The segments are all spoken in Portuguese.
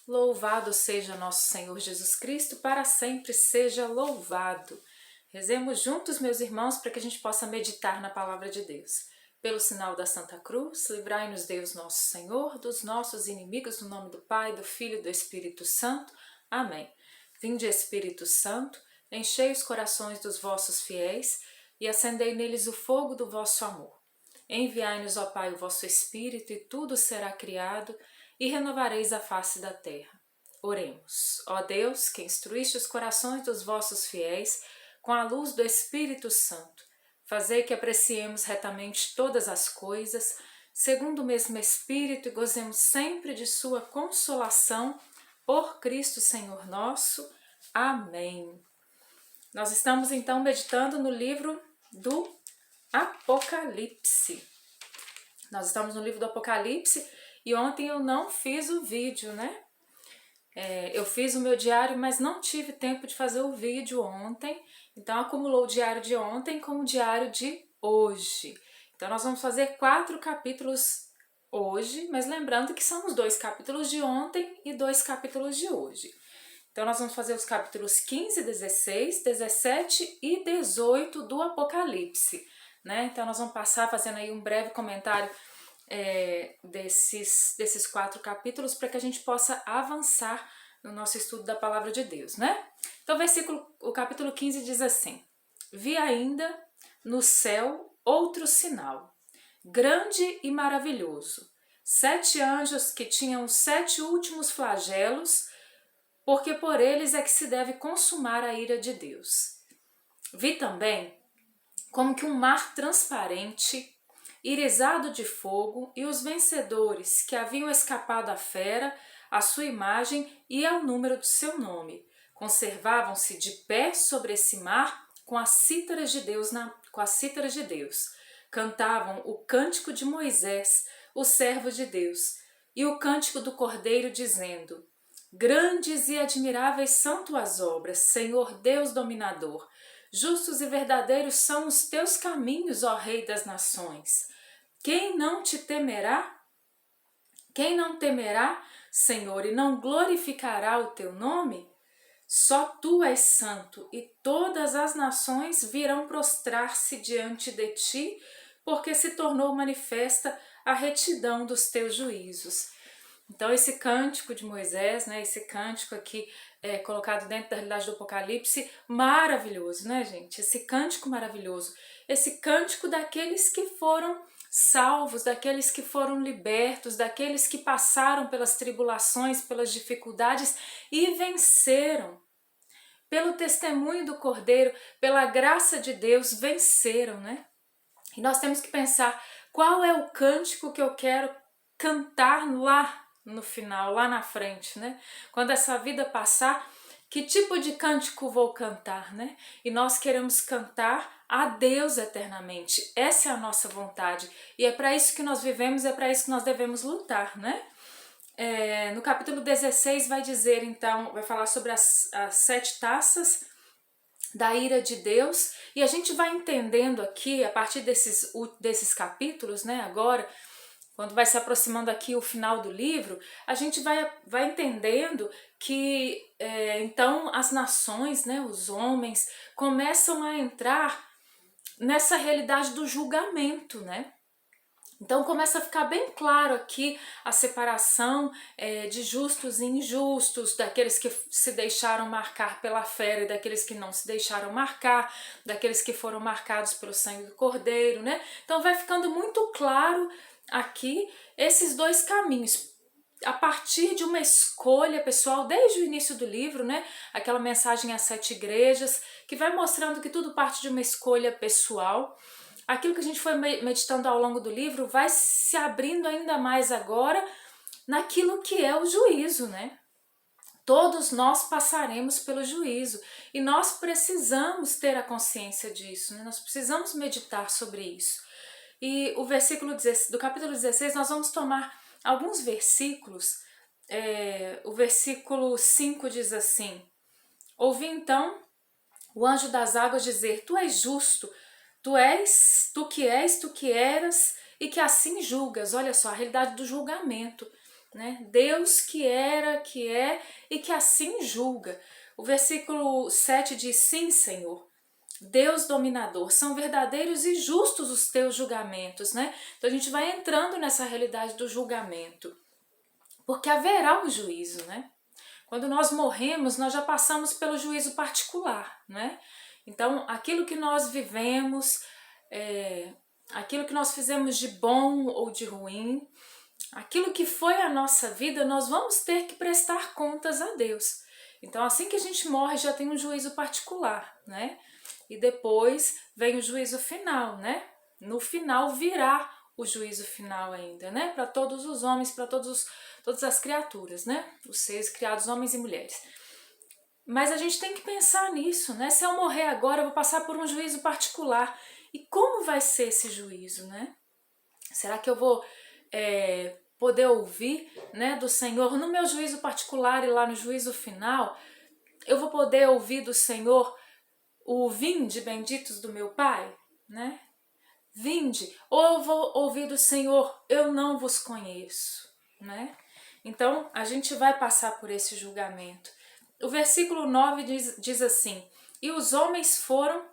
Louvado seja nosso Senhor Jesus Cristo, para sempre seja louvado. Rezemos juntos, meus irmãos, para que a gente possa meditar na palavra de Deus. Pelo sinal da Santa Cruz, livrai-nos Deus nosso Senhor dos nossos inimigos, no nome do Pai, do Filho e do Espírito Santo. Amém. Vinde, Espírito Santo, enchei os corações dos vossos fiéis e acendei neles o fogo do vosso amor. Enviai-nos, ó Pai, o vosso Espírito, e tudo será criado, e renovareis a face da terra. Oremos. Ó Deus, que instruíste os corações dos vossos fiéis com a luz do Espírito Santo, fazei que apreciemos retamente todas as coisas, segundo o mesmo Espírito, e gozemos sempre de sua consolação, por Cristo Senhor nosso. Amém. Nós estamos então meditando no livro do Apocalipse. Nós estamos no livro do Apocalipse e ontem eu não fiz o vídeo, né? Eu fiz o meu diário, mas não tive tempo de fazer o vídeo ontem, então acumulou o diário de ontem com o diário de hoje. Então nós vamos fazer 4 capítulos hoje, mas lembrando que são os 2 capítulos de ontem e 2 capítulos de hoje. Então nós vamos fazer os capítulos 15, 16, 17 e 18 do Apocalipse, né? Então nós vamos passar fazendo aí um breve comentário desses 4 capítulos para que a gente possa avançar no nosso estudo da palavra de Deus, né? Então o capítulo 15 diz assim: Vi ainda no céu outro sinal, grande e maravilhoso, 7 anjos que tinham os 7 últimos flagelos, porque por eles é que se deve consumar a ira de Deus. Vi também como que um mar transparente, irisado de fogo, e os vencedores que haviam escapado à fera, à sua imagem e ao número do seu nome, conservavam-se de pé sobre esse mar com as cítaras de Deus, cantavam o cântico de Moisés, o servo de Deus, e o cântico do Cordeiro, dizendo: Grandes e admiráveis são tuas obras, Senhor Deus dominador. Justos e verdadeiros são os teus caminhos, ó Rei das nações. Quem não te temerá? Quem não temerá, Senhor, e não glorificará o teu nome? Só tu és santo, e todas as nações virão prostrar-se diante de ti, porque se tornou manifesta a retidão dos teus juízos. Então esse cântico de Moisés, né, esse cântico aqui colocado dentro da realidade do Apocalipse, maravilhoso, né, gente? Esse cântico maravilhoso, esse cântico daqueles que foram salvos, daqueles que foram libertos, daqueles que passaram pelas tribulações, pelas dificuldades e venceram. Pelo testemunho do Cordeiro, pela graça de Deus, venceram, né? E nós temos que pensar, qual é o cântico que eu quero cantar lá no final, lá na frente, né? Quando essa vida passar, que tipo de cântico vou cantar, né? E nós queremos cantar a Deus eternamente. Essa é a nossa vontade. E é para isso que nós vivemos, é para isso que nós devemos lutar, né? No capítulo 16 vai dizer, então, vai falar sobre as 7 taças da ira de Deus, e a gente vai entendendo aqui, a partir desses capítulos, né, agora, quando vai se aproximando aqui o final do livro, a gente vai entendendo que, então, as nações, né, os homens, começam a entrar nessa realidade do julgamento, né? Então começa a ficar bem claro aqui a separação de justos e injustos, daqueles que se deixaram marcar pela fé e daqueles que não se deixaram marcar, daqueles que foram marcados pelo sangue do Cordeiro, né? Então vai ficando muito claro aqui esses 2 caminhos, a partir de uma escolha pessoal, desde o início do livro, né? Aquela mensagem às 7 igrejas, que vai mostrando que tudo parte de uma escolha pessoal. Aquilo que a gente foi meditando ao longo do livro vai se abrindo ainda mais agora naquilo que é o juízo, né? Todos nós passaremos pelo juízo e nós precisamos ter a consciência disso, né? Nós precisamos meditar sobre isso. E o versículo do capítulo 16, nós vamos tomar alguns versículos. O versículo 5 diz assim: Ouvi então o anjo das águas dizer: Tu és justo, tu que eras, e que assim julgas. Olha só, a realidade do julgamento, né? Deus que era, que é e que assim julga. O versículo 7 diz: sim, Senhor, Deus dominador, são verdadeiros e justos os teus julgamentos, né? Então a gente vai entrando nessa realidade do julgamento, porque haverá um juízo, né? Quando nós morremos, nós já passamos pelo juízo particular, né? Então, aquilo que nós vivemos, aquilo que nós fizemos de bom ou de ruim, aquilo que foi a nossa vida, nós vamos ter que prestar contas a Deus. Então, assim que a gente morre, já tem um juízo particular, né? E depois vem o juízo final, né? No final virá o juízo final ainda, né? Para todos os homens, para todas as criaturas, né? Os seres criados, homens e mulheres. Mas a gente tem que pensar nisso, né? Se eu morrer agora, eu vou passar por um juízo particular. E como vai ser esse juízo, né? Será que eu vou poder ouvir, né, do Senhor no meu juízo particular e lá no juízo final? Eu vou poder ouvir do Senhor o vinde, benditos do meu Pai, né? Vinde, ou eu vou ouvir do Senhor, eu não vos conheço, né? Então, a gente vai passar por esse julgamento. O versículo 9 diz assim: e os homens foram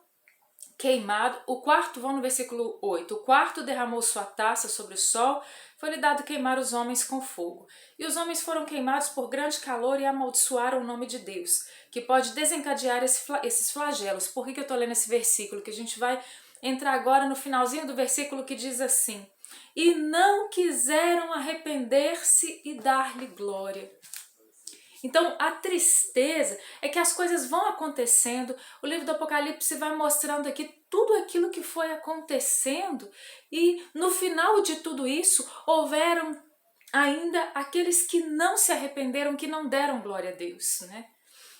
queimados, o quarto, vão no versículo 8, o quarto derramou sua taça sobre o sol, foi-lhe dado queimar os homens com fogo. E os homens foram queimados por grande calor e amaldiçoaram o nome de Deus, que pode desencadear esses flagelos. Por que eu estou lendo esse versículo? Que a gente vai entrar agora no finalzinho do versículo que diz assim: e não quiseram arrepender-se e dar-lhe glória. Então, a tristeza é que as coisas vão acontecendo, o livro do Apocalipse vai mostrando aqui tudo aquilo que foi acontecendo e no final de tudo isso, houveram ainda aqueles que não se arrependeram, que não deram glória a Deus, né?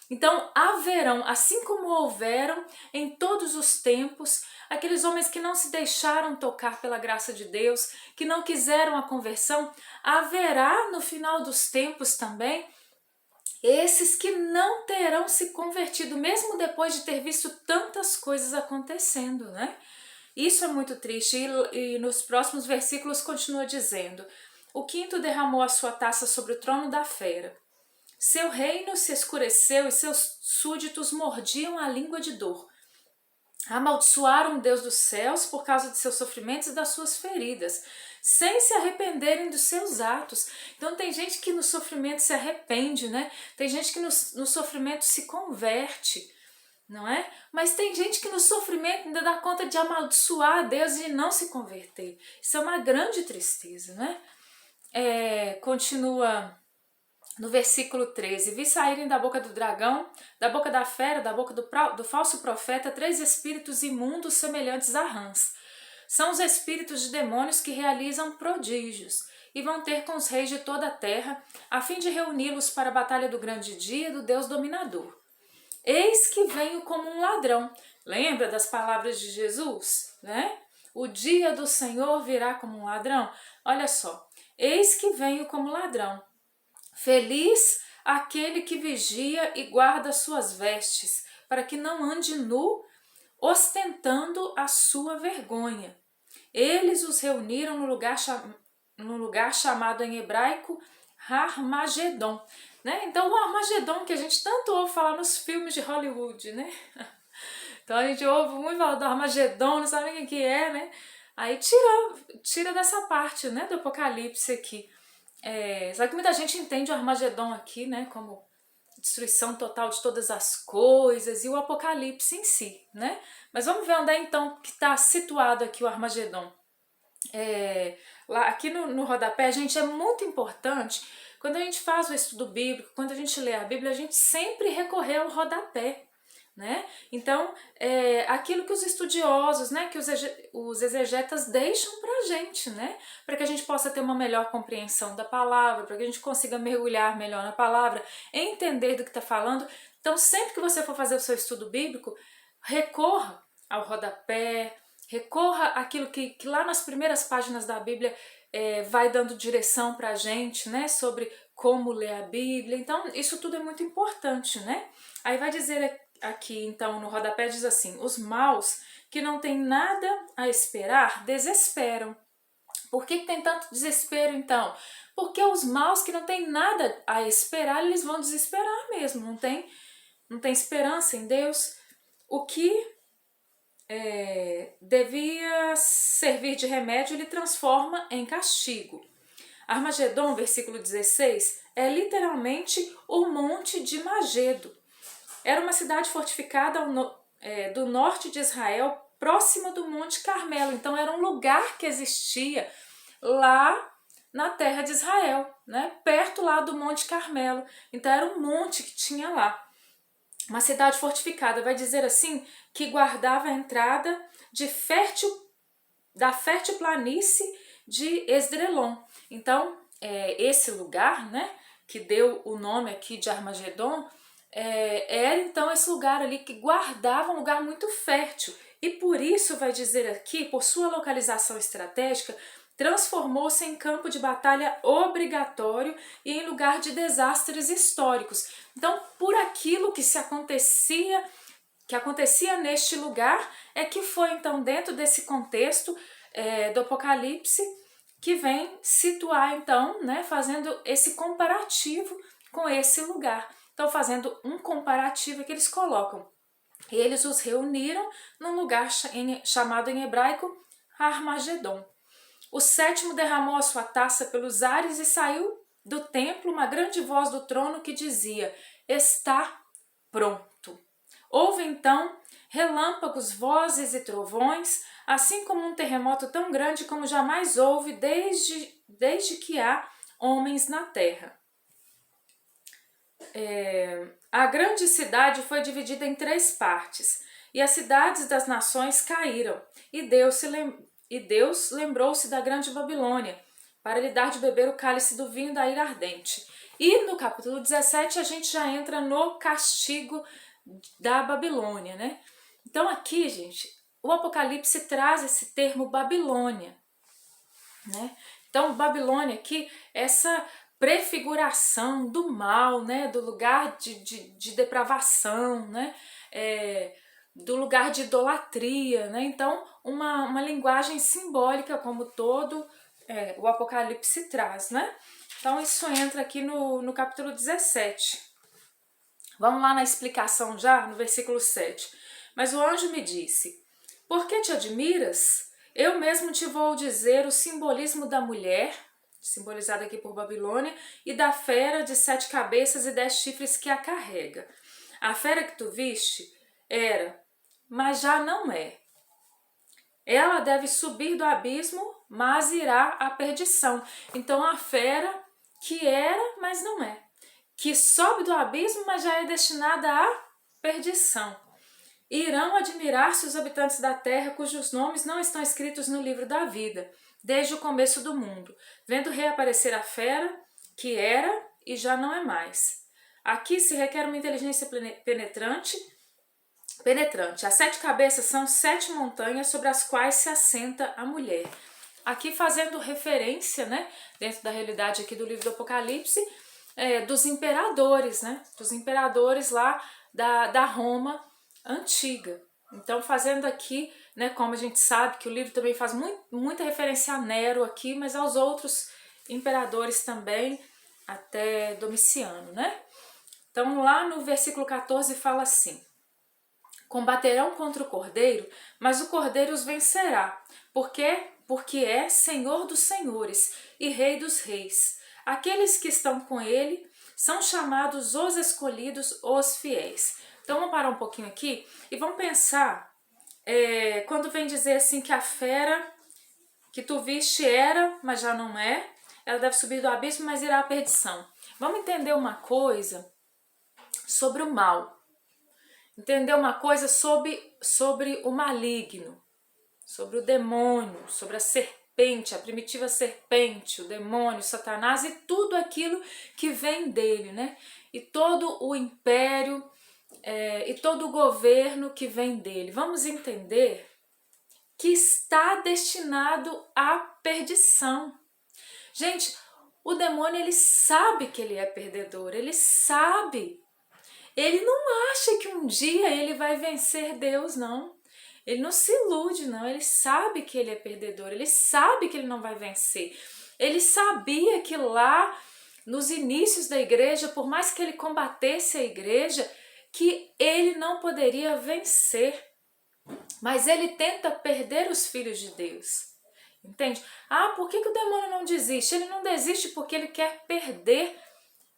Então, haverão, assim como houveram em todos os tempos, aqueles homens que não se deixaram tocar pela graça de Deus, que não quiseram a conversão, haverá no final dos tempos também esses que não terão se convertido, mesmo depois de ter visto tantas coisas acontecendo, né? Isso é muito triste. E nos próximos versículos continua dizendo: o quinto derramou a sua taça sobre o trono da fera. Seu reino se escureceu e seus súditos mordiam a língua de dor. Amaldiçoaram o Deus dos céus por causa de seus sofrimentos e das suas feridas, sem se arrependerem dos seus atos. Então tem gente que no sofrimento se arrepende, né? Tem gente que no sofrimento se converte, não é? Mas tem gente que no sofrimento ainda dá conta de amaldiçoar a Deus e não se converter. Isso é uma grande tristeza, né? Continua no versículo 13, vi saírem da boca do dragão, da boca da fera, da boca do falso profeta, 3 espíritos imundos semelhantes a rãs. São os espíritos de demônios que realizam prodígios e vão ter com os reis de toda a terra, a fim de reuni-los para a batalha do grande dia do Deus dominador. Eis que venho como um ladrão. Lembra das palavras de Jesus, né? O dia do Senhor virá como um ladrão. Olha só, eis que venho como ladrão. Feliz aquele que vigia e guarda suas vestes, para que não ande nu, ostentando a sua vergonha. Eles os reuniram no lugar chamado em hebraico Armagedon, né? Então o Armagedon que a gente tanto ouve falar nos filmes de Hollywood, né? Então a gente ouve muito falar do Armagedon, não sabe o que é, né? Aí tira dessa parte, né, do Apocalipse aqui. Só que muita gente entende o Armagedon aqui, né, como destruição total de todas as coisas e o Apocalipse em si, né? Mas vamos ver onde é então que está situado aqui o Armagedon. Lá, aqui no rodapé, gente, é muito importante, quando a gente faz o estudo bíblico, quando a gente lê a Bíblia, a gente sempre recorrer ao rodapé, né? Então, aquilo que os estudiosos, né, que os exegetas deixam pra gente, né? Para que a gente possa ter uma melhor compreensão da palavra, para que a gente consiga mergulhar melhor na palavra, entender do que está falando. Então, sempre que você for fazer o seu estudo bíblico, recorra ao rodapé, recorra àquilo que lá nas primeiras páginas da Bíblia vai dando direção pra gente, né? Sobre como ler a Bíblia. Então, isso tudo é muito importante, né? Aí vai dizer aqui, então, no rodapé diz assim: os maus que não têm nada a esperar, desesperam, Por que tem tanto desespero então? Porque os maus que não tem nada a esperar, eles vão desesperar mesmo, não tem esperança em Deus. O que devia servir de remédio, ele transforma em castigo. Armagedon, versículo 16, é literalmente o Monte de Magedo. Era uma cidade fortificada do norte de Israel, próxima do Monte Carmelo. Então era um lugar que existia lá na terra de Israel, né? Perto lá do Monte Carmelo. Então era um monte que tinha lá. Uma cidade fortificada, vai dizer assim, que guardava a entrada da fértil planície de Esdrelon. Então, esse lugar, né, que deu o nome aqui de Armagedon, era então esse lugar ali que guardava um lugar muito fértil. E por isso vai dizer aqui, por sua localização estratégica, transformou-se em campo de batalha obrigatório e em lugar de desastres históricos. Então, por aquilo que acontecia neste lugar, é que foi então dentro desse contexto do Apocalipse que vem situar então, né, fazendo esse comparativo com esse lugar. Então, fazendo um comparativo que eles colocam. Eles os reuniram num lugar chamado em hebraico Armagedon. O sétimo derramou a sua taça pelos ares e saiu do templo uma grande voz do trono que dizia: está pronto. Houve então relâmpagos, vozes e trovões, assim como um terremoto tão grande como jamais houve desde que há homens na terra. A grande cidade foi dividida em 3 partes, e as cidades das nações caíram, e Deus lembrou-se da grande Babilônia, para lhe dar de beber o cálice do vinho da ira ardente. E no capítulo 17 a gente já entra no castigo da Babilônia, né? Então aqui, gente, o Apocalipse traz esse termo Babilônia, né? Então, Babilônia aqui, essa prefiguração do mal, né? Do lugar de depravação, né? Do lugar de idolatria, né? Então, uma linguagem simbólica como todo o Apocalipse traz, né? Então, isso entra aqui no capítulo 17. Vamos lá na explicação já, no versículo 7. Mas o anjo me disse: por que te admiras? Eu mesmo te vou dizer o simbolismo da mulher, simbolizada aqui por Babilônia, e da fera de 7 cabeças e 10 chifres que a carrega. A fera que tu viste era, mas já não é. Ela deve subir do abismo, mas irá à perdição. Então a fera que era, mas não é. Que sobe do abismo, mas já é destinada à perdição. Irão admirar-se os habitantes da terra cujos nomes não estão escritos no livro da vida, desde o começo do mundo, vendo reaparecer a fera, que era e já não é mais. Aqui se requer uma inteligência penetrante. As 7 cabeças são 7 montanhas sobre as quais se assenta a mulher. Aqui fazendo referência, né, dentro da realidade aqui do livro do Apocalipse, dos imperadores, né, dos imperadores lá da Roma antiga. Então, fazendo aqui, né, como a gente sabe que o livro também faz muita referência a Nero aqui, mas aos outros imperadores também, até Domiciano, né? Então, lá no versículo 14 fala assim: combaterão contra o Cordeiro, mas o Cordeiro os vencerá. Por quê? Porque é Senhor dos senhores e Rei dos reis. Aqueles que estão com ele são chamados os escolhidos, os fiéis. Então vamos parar um pouquinho aqui e vamos pensar quando vem dizer assim que a fera que tu viste era, mas já não é. Ela deve subir do abismo, mas irá à perdição. Vamos entender uma coisa sobre o mal. Entender uma coisa sobre o maligno, sobre o demônio, sobre a serpente, a primitiva serpente, o demônio, Satanás e tudo aquilo que vem dele, né? E todo o império e todo o governo que vem dele. Vamos entender que está destinado à perdição. Gente, o demônio, ele sabe que ele é perdedor, ele sabe. Ele não acha que um dia ele vai vencer Deus, não. Ele não se ilude, não. Ele sabe que ele é perdedor, ele sabe que ele não vai vencer. Ele sabia que lá, nos inícios da igreja, por mais que ele combatesse a igreja, que ele não poderia vencer. Mas ele tenta perder os filhos de Deus. Entende? Ah, por que o demônio não desiste? Ele não desiste porque ele quer perder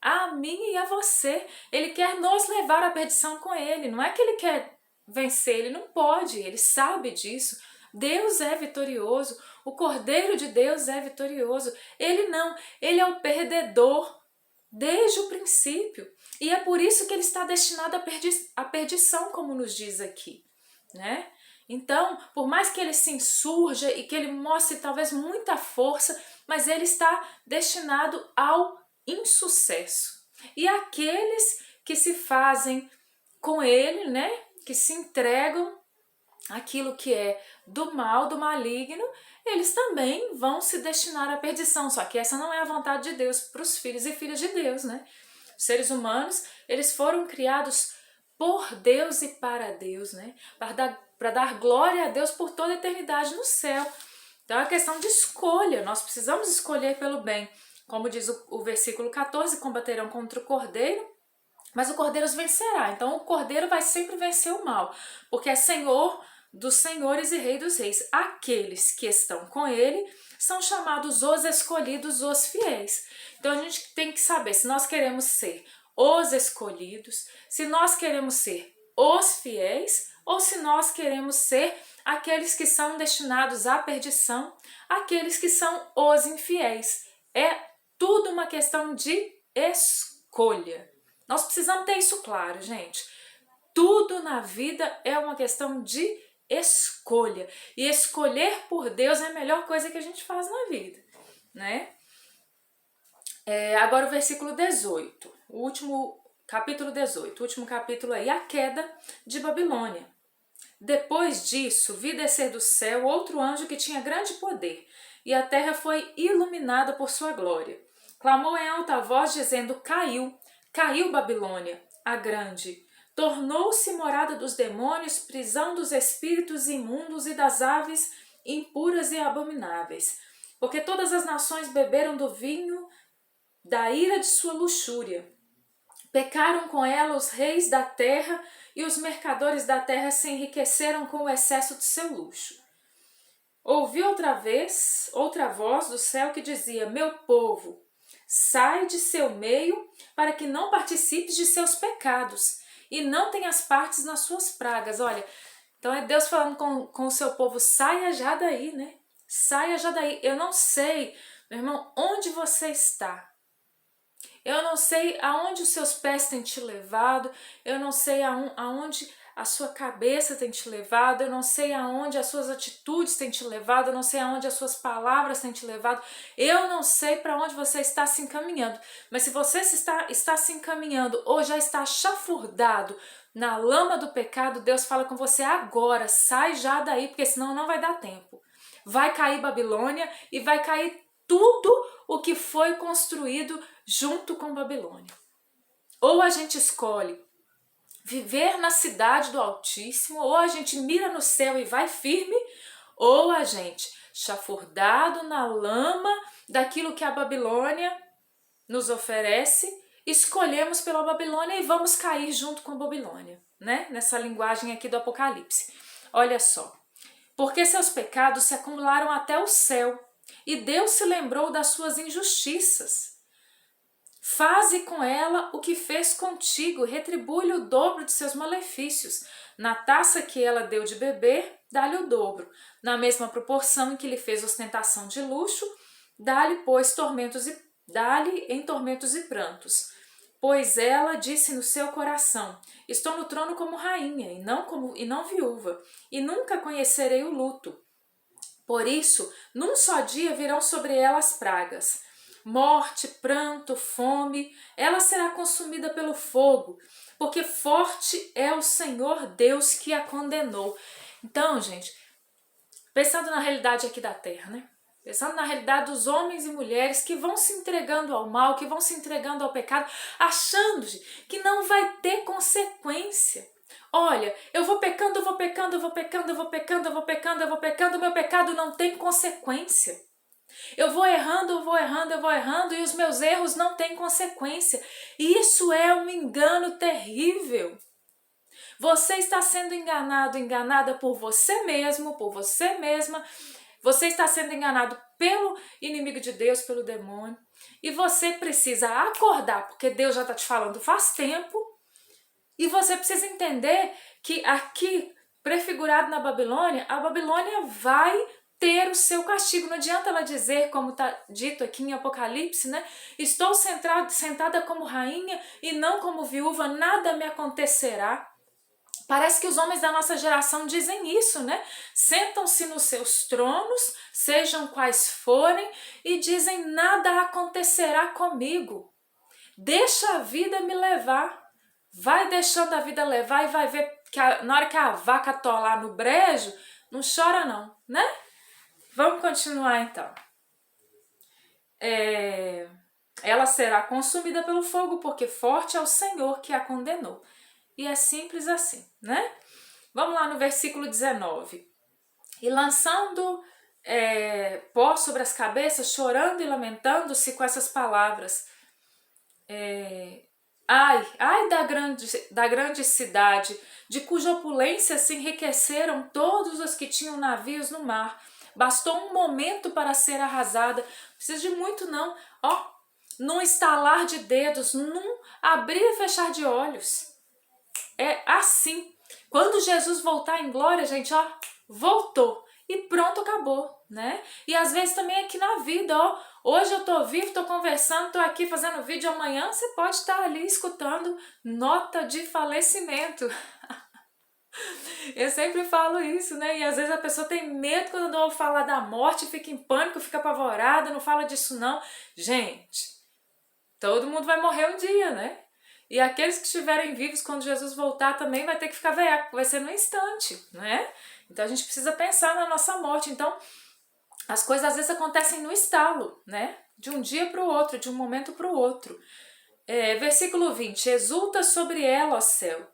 a mim e a você. Ele quer nos levar à perdição com ele. Não é que ele quer vencer, ele não pode, ele sabe disso. Deus é vitorioso, o Cordeiro de Deus é vitorioso. Ele não, ele é o perdedor desde o princípio. E é por isso que ele está destinado à perdição, como nos diz aqui, né? Então, por mais que ele se insurja e que ele mostre talvez muita força, mas ele está destinado ao insucesso. E aqueles que se fazem com ele, né, que se entregam àquilo que é do mal, do maligno, eles também vão se destinar à perdição. Só que essa não é a vontade de Deus para os filhos e filhas de Deus, né? Os seres humanos, eles foram criados por Deus e para Deus, né? Para dar glória a Deus por toda a eternidade no céu. Então é uma questão de escolha, nós precisamos escolher pelo bem. Como diz o versículo 14, combaterão contra o Cordeiro, mas o Cordeiro os vencerá. Então o Cordeiro vai sempre vencer o mal, porque é Senhor dos senhores e Rei dos reis. Aqueles que estão com ele são chamados os escolhidos, os fiéis. Então a gente tem que saber se nós queremos ser os escolhidos, se nós queremos ser os fiéis ou se nós queremos ser aqueles que são destinados à perdição, aqueles que são os infiéis. É tudo uma questão de escolha. Nós precisamos ter isso claro, gente. Tudo na vida é uma questão de escolha. E escolher por Deus é a melhor coisa que a gente faz na vida, né? Agora o versículo 18, o último capítulo 18, o último capítulo aí, a queda de Babilônia. Depois disso, vi descer do céu outro anjo que tinha grande poder, e a terra foi iluminada por sua glória. Clamou em alta voz, dizendo: caiu, caiu Babilônia, a grande. Tornou-se morada dos demônios, prisão dos espíritos imundos e das aves impuras e abomináveis. Porque todas as nações beberam do vinho da ira de sua luxúria. Pecaram com ela os reis da terra, e os mercadores da terra se enriqueceram com o excesso de seu luxo. Ouvi outra voz do céu que dizia: meu povo, sai de seu meio, para que não participes de seus pecados, e não tenhas partes nas suas pragas. Olha, então é Deus falando com o seu povo: saia já daí, né? Saia já daí. Eu não sei, meu irmão, onde você está. Eu não sei aonde os seus pés têm te levado, eu não sei aonde a sua cabeça tem te levado, eu não sei aonde as suas atitudes têm te levado, eu não sei aonde as suas palavras têm te levado, eu não sei para onde você está se encaminhando, mas se você está se encaminhando ou já está chafurdado na lama do pecado, Deus fala com você agora: sai já daí, porque senão não vai dar tempo. Vai cair Babilônia e vai cair tudo o que foi construído junto com Babilônia. Ou a gente escolhe viver na cidade do Altíssimo, ou a gente mira no céu e vai firme, ou a gente, chafurdado na lama daquilo que a Babilônia nos oferece, escolhemos pela Babilônia e vamos cair junto com a Babilônia, né? Nessa linguagem aqui do Apocalipse. Olha só. Porque seus pecados se acumularam até o céu, e Deus se lembrou das suas injustiças. Faze com ela o que fez contigo, retribui-lhe o dobro de seus malefícios. Na taça que ela deu de beber, dá-lhe o dobro. Na mesma proporção em que lhe fez ostentação de luxo, dá-lhe em tormentos e prantos. Pois ela disse no seu coração: estou no trono como rainha e não viúva, e nunca conhecerei o luto. Por isso, num só dia virão sobre ela as pragas: morte, pranto, fome. Ela será consumida pelo fogo, porque forte é o Senhor Deus que a condenou. Então, gente, pensando na realidade aqui da terra, né? Pensando na realidade dos homens e mulheres que vão se entregando ao mal, que vão se entregando ao pecado, achando que não vai ter consequência. Olha, eu vou pecando, meu pecado não tem consequência. Eu vou errando e os meus erros não têm consequência. Isso é um engano terrível. Você está sendo enganado, enganada por você mesmo, por você mesma. Você está sendo enganado pelo inimigo de Deus, pelo demônio. E você precisa acordar, porque Deus já está te falando faz tempo. E você precisa entender que aqui, prefigurado na Babilônia, a Babilônia vai ter o seu castigo. Não adianta ela dizer, como está dito aqui em Apocalipse, né? Estou sentada como rainha e não como viúva, nada me acontecerá. Parece que os homens da nossa geração dizem isso, né? Sentam-se nos seus tronos, sejam quais forem, e dizem, nada acontecerá comigo. Deixa a vida me levar. Vai deixando a vida levar e vai ver que na hora que a vaca tolar no brejo, não chora não, né? Vamos continuar então. Ela será consumida pelo fogo, porque forte é o Senhor que a condenou. E é simples assim, né? Vamos lá no versículo 19. E lançando pó sobre as cabeças, chorando e lamentando-se com essas palavras. Ai da grande cidade, de cuja opulência se enriqueceram todos os que tinham navios no mar. Bastou um momento para ser arrasada. Não precisa de muito não. Num estalar de dedos, num abrir e fechar de olhos. É assim. Quando Jesus voltar em glória, gente, voltou. E pronto, acabou, né? E às vezes também aqui na vida, hoje eu tô vivo, tô conversando, tô aqui fazendo vídeo, amanhã você pode estar ali escutando nota de falecimento. Eu sempre falo isso, né? E às vezes a pessoa tem medo quando eu ouvo falar da morte, fica em pânico, fica apavorada, não fala disso não. Gente, todo mundo vai morrer um dia, né? E aqueles que estiverem vivos quando Jesus voltar também vai ter que ficar velhaco, vai ser no instante, né? Então a gente precisa pensar na nossa morte. Então as coisas às vezes acontecem no estalo, né? De um dia para o outro, de um momento para o outro. Versículo 20, exulta sobre ela, ó céu,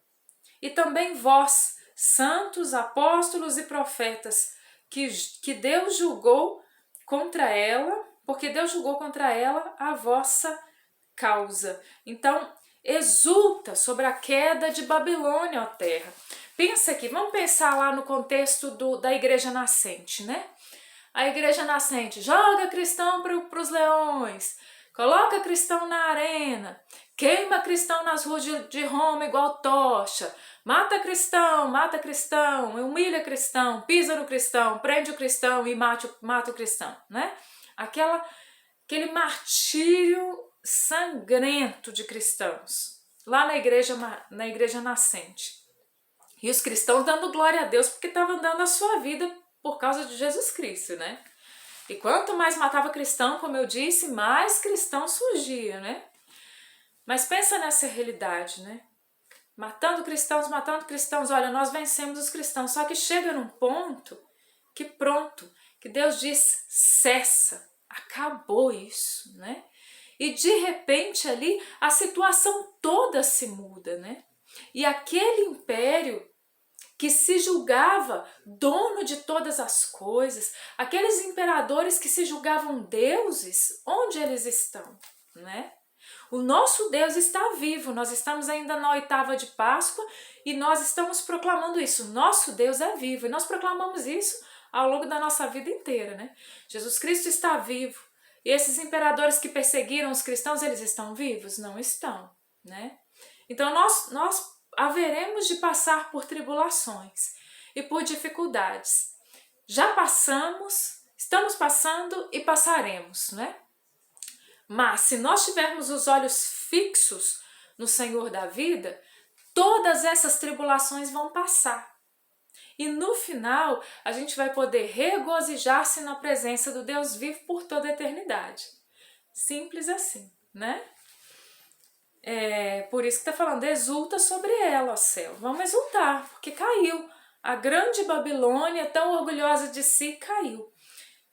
e também vós, santos, apóstolos e profetas, que Deus julgou contra ela, porque Deus julgou contra ela a vossa causa. Então, exulta sobre a queda de Babilônia, ó terra. Pensa aqui, vamos pensar lá no contexto da igreja nascente, né? A igreja nascente joga cristão para os leões, coloca cristão na arena, queima cristão nas ruas de Roma igual tocha, mata cristão, humilha cristão, pisa no cristão, prende o cristão e mata o cristão, né? Aquele martírio sangrento de cristãos, lá na igreja nascente. E os cristãos dando glória a Deus porque estavam dando a sua vida por causa de Jesus Cristo, né? E quanto mais matava cristão, como eu disse, mais cristão surgia, né? Mas pensa nessa realidade, né? Matando cristãos, olha, nós vencemos os cristãos, só que chega num ponto que pronto, que Deus diz, cessa, acabou isso, né? E de repente ali a situação toda se muda, né? E aquele império que se julgava dono de todas as coisas, aqueles imperadores que se julgavam deuses, onde eles estão, né? O nosso Deus está vivo, nós estamos ainda na 8ª de Páscoa e nós estamos proclamando isso, nosso Deus é vivo, e nós proclamamos isso ao longo da nossa vida inteira, né? Jesus Cristo está vivo, e esses imperadores que perseguiram os cristãos, eles estão vivos? Não estão, né? Então nós haveremos de passar por tribulações e por dificuldades. Já passamos, estamos passando e passaremos, né? Mas se nós tivermos os olhos fixos no Senhor da vida, todas essas tribulações vão passar. E no final, a gente vai poder regozijar-se na presença do Deus vivo por toda a eternidade. Simples assim, né? Por isso que está falando, exulta sobre ela, ó céu. Vamos exultar, porque caiu. A grande Babilônia, tão orgulhosa de si, caiu.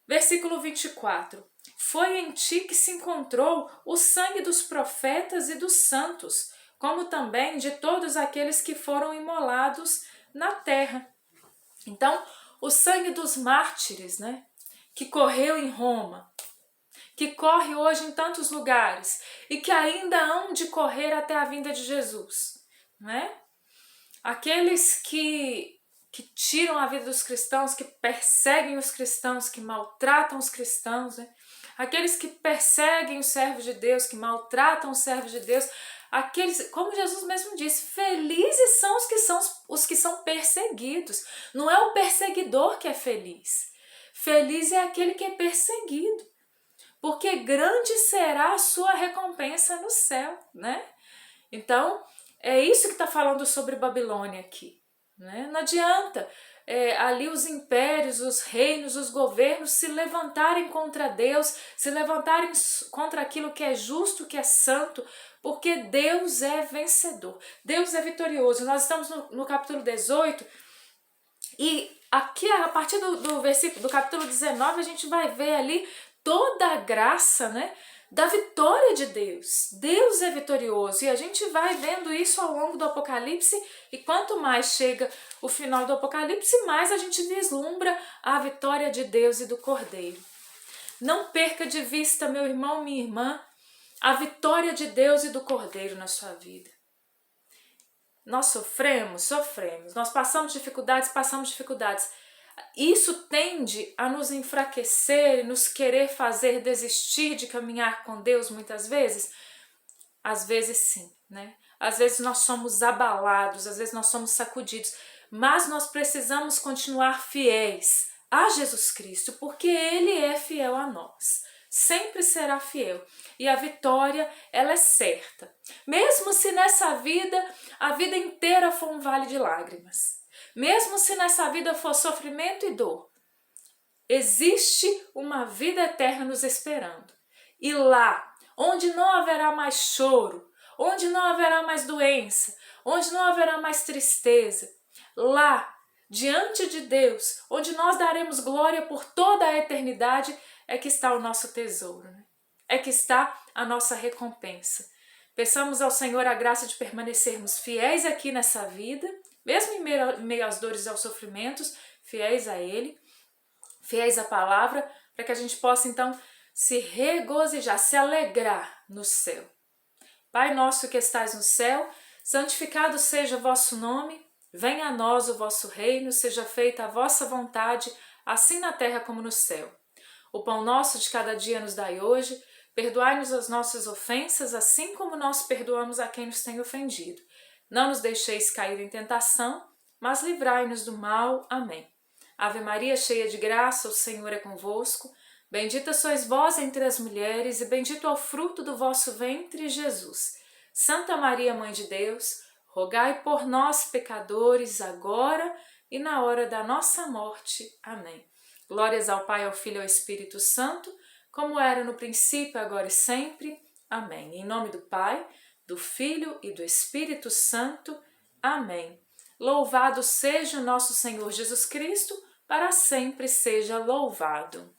Versículo 24. Foi em ti que se encontrou o sangue dos profetas e dos santos, como também de todos aqueles que foram imolados na terra. Então, o sangue dos mártires, né, que correu em Roma, que corre hoje em tantos lugares e que ainda hão de correr até a vinda de Jesus, né? Aqueles que tiram a vida dos cristãos, que perseguem os cristãos, que maltratam os cristãos, né? Aqueles que perseguem os servos de Deus, que maltratam os servos de Deus, aqueles, como Jesus mesmo disse, felizes são os que são perseguidos. Não é o perseguidor que é feliz. Feliz é aquele que é perseguido, porque grande será a sua recompensa no céu, né? Então, é isso que está falando sobre Babilônia aqui, né? Não adianta ali os impérios, os reinos, os governos se levantarem contra Deus, se levantarem contra aquilo que é justo, que é santo, porque Deus é vencedor, Deus é vitorioso. Nós estamos no capítulo 18 e aqui a partir do versículo do capítulo 19 a gente vai ver ali toda a graça, né, da vitória de Deus. Deus é vitorioso e a gente vai vendo isso ao longo do Apocalipse, e quanto mais chega o final do Apocalipse, mais a gente vislumbra a vitória de Deus e do Cordeiro. Não perca de vista, meu irmão, minha irmã, a vitória de Deus e do Cordeiro na sua vida. Nós sofremos, nós passamos dificuldades, Isso tende a nos enfraquecer, nos querer fazer desistir de caminhar com Deus muitas vezes? Às vezes sim, né? Às vezes nós somos abalados, às vezes nós somos sacudidos, mas nós precisamos continuar fiéis a Jesus Cristo, porque Ele é fiel a nós. Sempre será fiel. E a vitória, ela é certa. Mesmo se nessa vida, a vida inteira for um vale de lágrimas. Mesmo se nessa vida for sofrimento e dor, existe uma vida eterna nos esperando. E lá, onde não haverá mais choro, onde não haverá mais doença, onde não haverá mais tristeza, lá, diante de Deus, onde nós daremos glória por toda a eternidade, é que está o nosso tesouro, né? É que está a nossa recompensa. Peçamos ao Senhor a graça de permanecermos fiéis aqui nessa vida, mesmo em meio às dores e aos sofrimentos, fiéis a Ele, fiéis à palavra, para que a gente possa então se regozijar, se alegrar no céu. Pai nosso que estais no céu, santificado seja o vosso nome, venha a nós o vosso reino, seja feita a vossa vontade, assim na terra como no céu. O pão nosso de cada dia nos dai hoje, perdoai-nos as nossas ofensas, assim como nós perdoamos a quem nos tem ofendido. Não nos deixeis cair em tentação, mas livrai-nos do mal. Amém. Ave Maria, cheia de graça, o Senhor é convosco. Bendita sois vós entre as mulheres, e bendito é o fruto do vosso ventre, Jesus. Santa Maria, Mãe de Deus, rogai por nós, pecadores, agora e na hora da nossa morte. Amém. Glórias ao Pai, ao Filho e ao Espírito Santo, como era no princípio, agora e sempre. Amém. Em nome do Pai, do Filho e do Espírito Santo. Amém. Louvado seja o nosso Senhor Jesus Cristo, para sempre seja louvado.